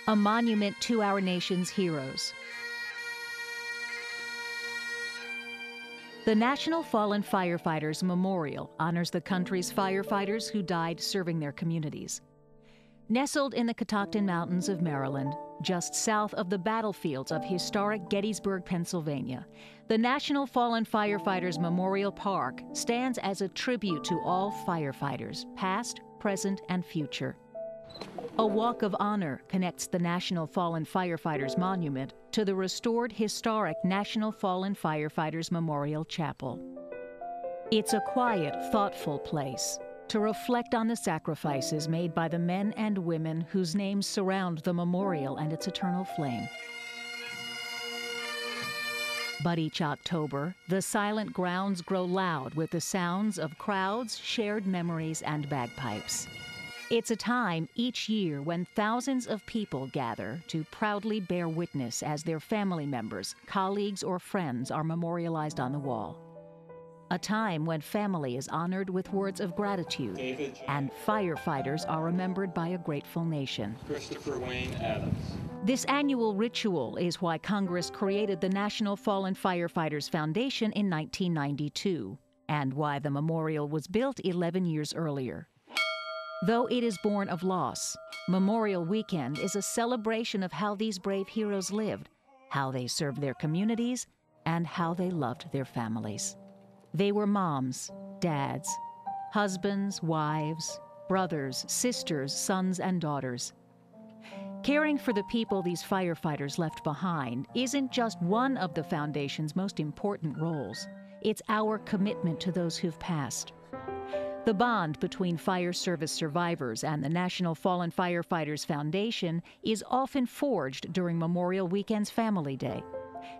a monument to our nation's heroes. The National Fallen Firefighters Memorial honors the country's firefighters who died serving their communities. Nestled in the Catoctin Mountains of Maryland, just south of the battlefields of historic Gettysburg, Pennsylvania, the National Fallen Firefighters Memorial Park stands as a tribute to all firefighters, past, present, and future. A walk of honor connects the National Fallen Firefighters Monument to the restored historic National Fallen Firefighters Memorial Chapel. It's a quiet, thoughtful place to reflect on the sacrifices made by the men and women whose names surround the memorial and its eternal flame. But each October, the silent grounds grow loud with the sounds of crowds, shared memories, and bagpipes. It's a time each year when thousands of people gather to proudly bear witness as their family members, colleagues, or friends are memorialized on the wall. A time when family is honored with words of gratitude, and firefighters are remembered by a grateful nation. Christopher Wayne Adams. This annual ritual is why Congress created the National Fallen Firefighters Foundation in 1992, and why the memorial was built 11 years earlier. Though it is born of loss, Memorial Weekend is a celebration of how these brave heroes lived, how they served their communities, and how they loved their families. They were moms, dads, husbands, wives, brothers, sisters, sons, and daughters. Caring for the people these firefighters left behind isn't just one of the Foundation's most important roles. It's our commitment to those who've passed. The bond between fire service survivors and the National Fallen Firefighters Foundation is often forged during Memorial Weekend's Family Day.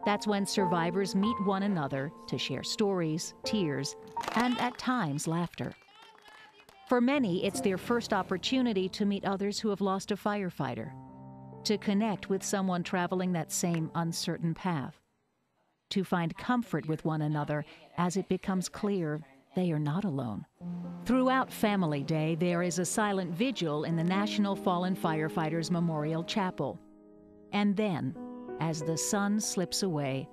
That's when survivors meet one another to share stories, tears, and at times laughter. For many, it's their first opportunity to meet others who have lost a firefighter, to connect with someone traveling that same uncertain path, to find comfort with one another as it becomes clear they are not alone. Throughout Family Day, there is a silent vigil in the National Fallen Firefighters Memorial Chapel. And then, as the sun slips away,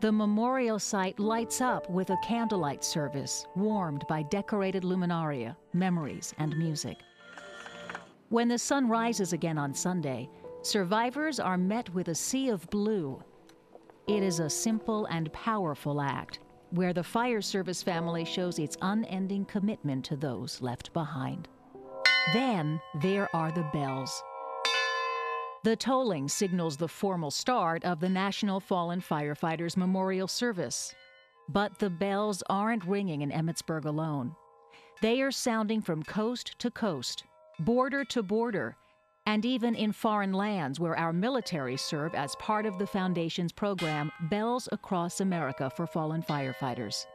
the memorial site lights up with a candlelight service warmed by decorated luminaria, memories, and music. When the sun rises again on Sunday, survivors are met with a sea of blue. It is a simple and powerful act where the fire service family shows its unending commitment to those left behind. Then there are the bells. The tolling signals the formal start of the National Fallen Firefighters Memorial Service. But the bells aren't ringing in Emmitsburg alone. They are sounding from coast to coast, border to border, and even in foreign lands where our military serve as part of the Foundation's program, Bells Across America for Fallen Firefighters.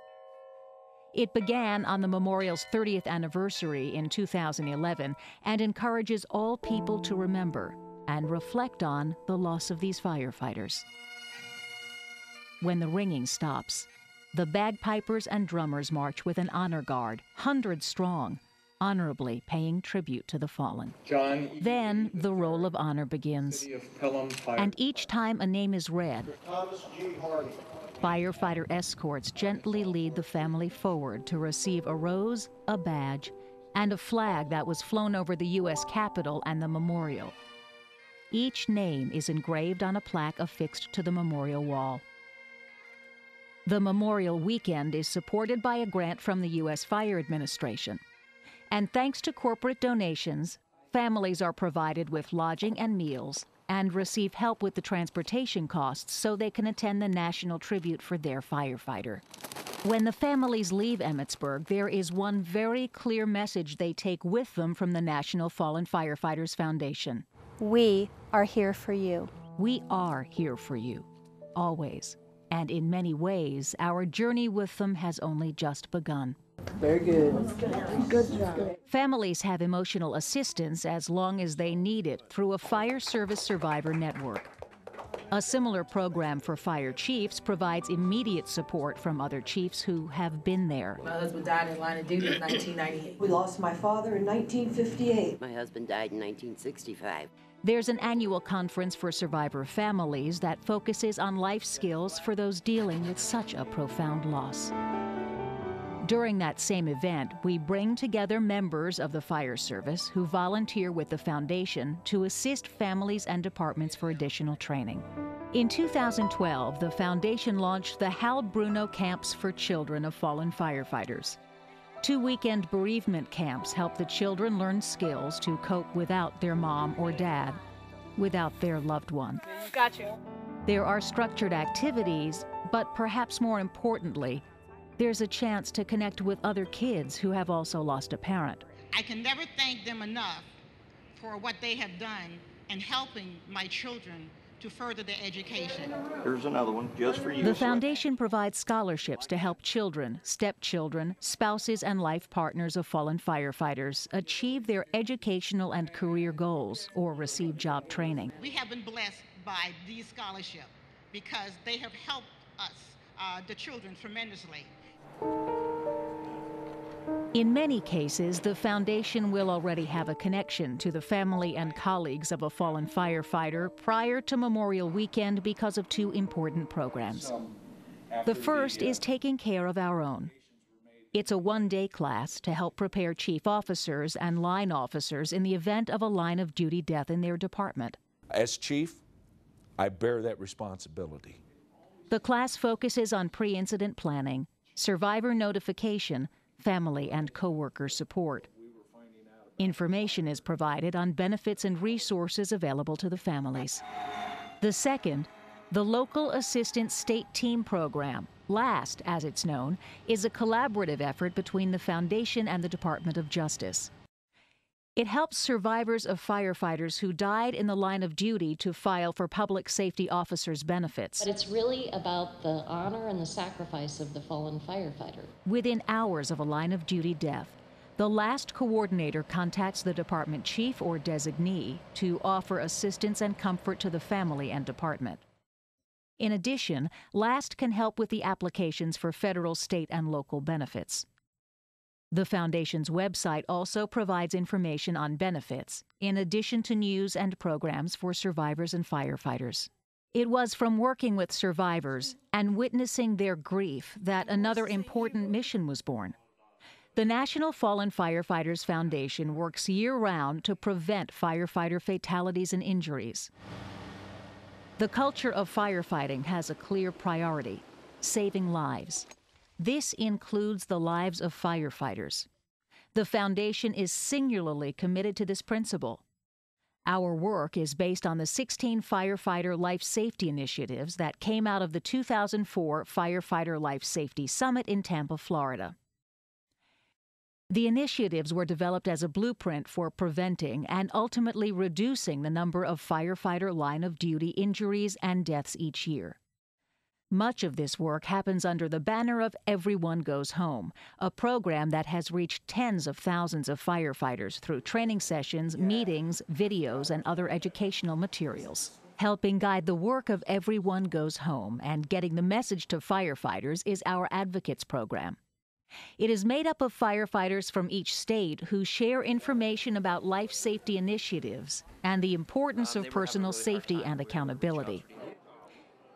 It began on the memorial's 30th anniversary in 2011 and encourages all people to remember and reflect on the loss of these firefighters. When the ringing stops, the bagpipers and drummers march with an honor guard, hundreds strong, honorably paying tribute to the fallen. Then the roll of honor begins, and each time a name is read, firefighter escorts gently lead the family forward to receive a rose, a badge, and a flag that was flown over the U.S. Capitol and the memorial. Each name is engraved on a plaque affixed to the memorial wall. The Memorial Weekend is supported by a grant from the U.S. Fire Administration. And thanks to corporate donations, families are provided with lodging and meals and receive help with the transportation costs so they can attend the national tribute for their firefighter. When the families leave Emmitsburg, there is one very clear message they take with them from the National Fallen Firefighters Foundation. We are here for you. We are here for you, always. And in many ways, our journey with them has only just begun. Very good. Good job. Families have emotional assistance as long as they need it through a fire service survivor network. A similar program for fire chiefs provides immediate support from other chiefs who have been there. My husband died in line of duty in 1998. We lost my father in 1958. My husband died in 1965. There's an annual conference for survivor families that focuses on life skills for those dealing with such a profound loss. During that same event, we bring together members of the fire service who volunteer with the foundation to assist families and departments for additional training. In 2012, the foundation launched the Bruno Camps for Children of Fallen Firefighters. 2 weekend bereavement camps help the children learn skills to cope without their mom or dad, without their loved one. Got you. There are structured activities, but perhaps more importantly, there's a chance to connect with other kids who have also lost a parent. I can never thank them enough for what they have done in helping my children to further their education. Here's another one just for you. The foundation provides scholarships to help children, stepchildren, spouses, and life partners of fallen firefighters achieve their educational and career goals or receive job training. We have been blessed by these scholarships because they have helped us, the children, tremendously. In many cases, the foundation will already have a connection to the family and colleagues of a fallen firefighter prior to Memorial Weekend because of 2 important programs. The first is taking care of our own. It's a one-day class to help prepare chief officers and line officers in the event of a line of duty death in their department. As chief, I bear that responsibility. The class focuses on pre-incident planning, survivor notification, family and coworker support. Information is provided on benefits and resources available to the families. The second, the Local Assistance State Team Program, LAST as it's known, is a collaborative effort between the Foundation and the Department of Justice. It helps survivors of firefighters who died in the line of duty to file for public safety officers' benefits. But it's really about the honor and the sacrifice of the fallen firefighter. Within hours of a line of duty death, the LAST coordinator contacts the department chief or designee to offer assistance and comfort to the family and department. In addition, LAST can help with the applications for federal, state, and local benefits. The Foundation's website also provides information on benefits, in addition to news and programs for survivors and firefighters. It was from working with survivors and witnessing their grief that another important mission was born. The National Fallen Firefighters Foundation works year-round to prevent firefighter fatalities and injuries. The culture of firefighting has a clear priority: saving lives. This includes the lives of firefighters. The Foundation is singularly committed to this principle. Our work is based on the 16 firefighter life safety initiatives that came out of the 2004 Firefighter Life Safety Summit in Tampa, Florida. The initiatives were developed as a blueprint for preventing and ultimately reducing the number of firefighter line of duty injuries and deaths each year. Much of this work happens under the banner of Everyone Goes Home, a program that has reached tens of thousands of firefighters through training sessions, meetings, videos, and other educational materials. Helping guide the work of Everyone Goes Home and getting the message to firefighters is our Advocates program. It is made up of firefighters from each state who share information about life safety initiatives and the importance of personal safety and accountability.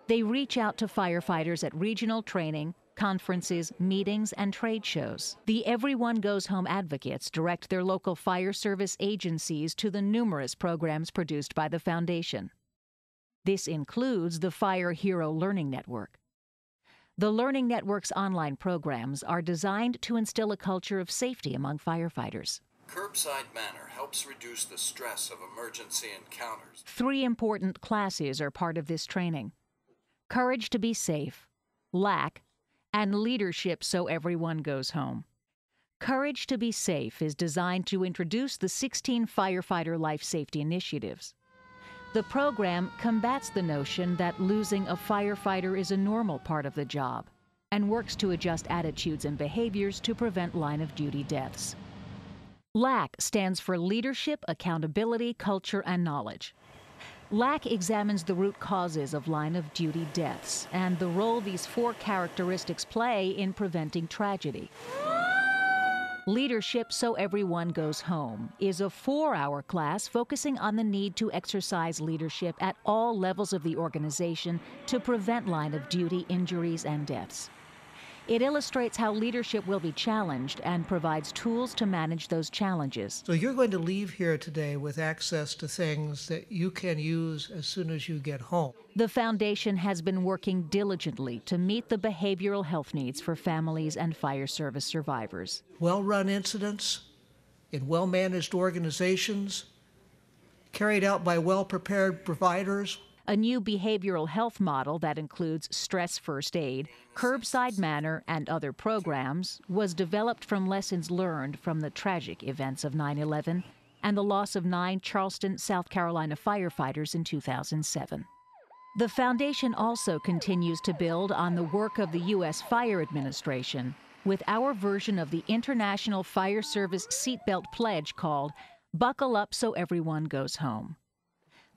They reach out to firefighters at regional training, conferences, meetings, and trade shows. The Everyone Goes Home advocates direct their local fire service agencies to the numerous programs produced by the Foundation. This includes the Fire Hero Learning Network. The Learning Network's online programs are designed to instill a culture of safety among firefighters. Curbside Manor helps reduce the stress of emergency encounters. 3 important classes are part of this training: Courage to be Safe, LAC, and Leadership so Everyone Goes Home. Courage to be Safe is designed to introduce the 16 firefighter life safety initiatives. The program combats the notion that losing a firefighter is a normal part of the job and works to adjust attitudes and behaviors to prevent line-of-duty deaths. LAC stands for Leadership, Accountability, Culture, and Knowledge. LAC examines the root causes of line-of-duty deaths and the role these 4 characteristics play in preventing tragedy. Leadership So Everyone Goes Home is a 4-hour class focusing on the need to exercise leadership at all levels of the organization to prevent line-of-duty injuries and deaths. It illustrates how leadership will be challenged and provides tools to manage those challenges. So you're going to leave here today with access to things that you can use as soon as you get home. The foundation has been working diligently to meet the behavioral health needs for families and fire service survivors. Well-run incidents in well-managed organizations, carried out by well-prepared providers. A new behavioral health model that includes stress first aid, curbside manner, and other programs was developed from lessons learned from the tragic events of 9/11 and the loss of 9 Charleston, South Carolina firefighters in 2007. The foundation also continues to build on the work of the U.S. Fire Administration with our version of the International Fire Service Seatbelt Pledge called Buckle Up So Everyone Goes Home.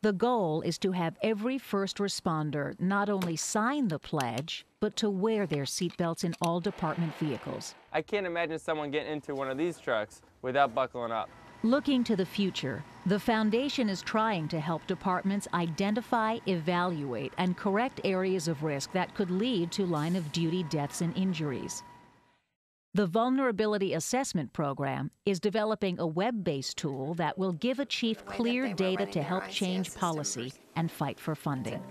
The goal is to have every first responder not only sign the pledge, but to wear their seatbelts in all department vehicles. I can't imagine someone getting into one of these trucks without buckling up. Looking to the future, the foundation is trying to help departments identify, evaluate, and correct areas of risk that could lead to line-of-duty deaths and injuries. The Vulnerability Assessment Program is developing a web-based tool that will give a chief clear data to help change policy and fight for funding.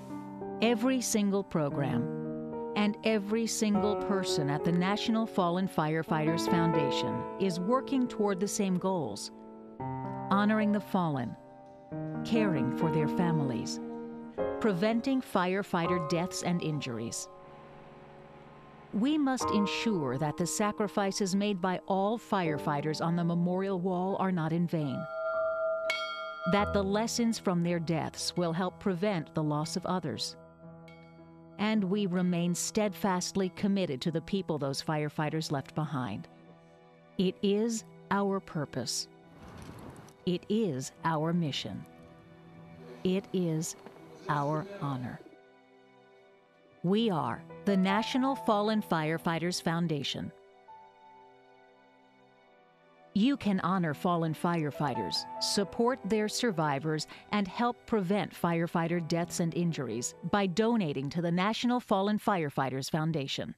Every single program and every single person at the National Fallen Firefighters Foundation is working toward the same goals: honoring the fallen, caring for their families, preventing firefighter deaths and injuries. We must ensure that the sacrifices made by all firefighters on the memorial wall are not in vain, that the lessons from their deaths will help prevent the loss of others, and we remain steadfastly committed to the people those firefighters left behind. It is our purpose. It is our mission. It is our honor. We are the National Fallen Firefighters Foundation. You can honor fallen firefighters, support their survivors, and help prevent firefighter deaths and injuries by donating to the National Fallen Firefighters Foundation.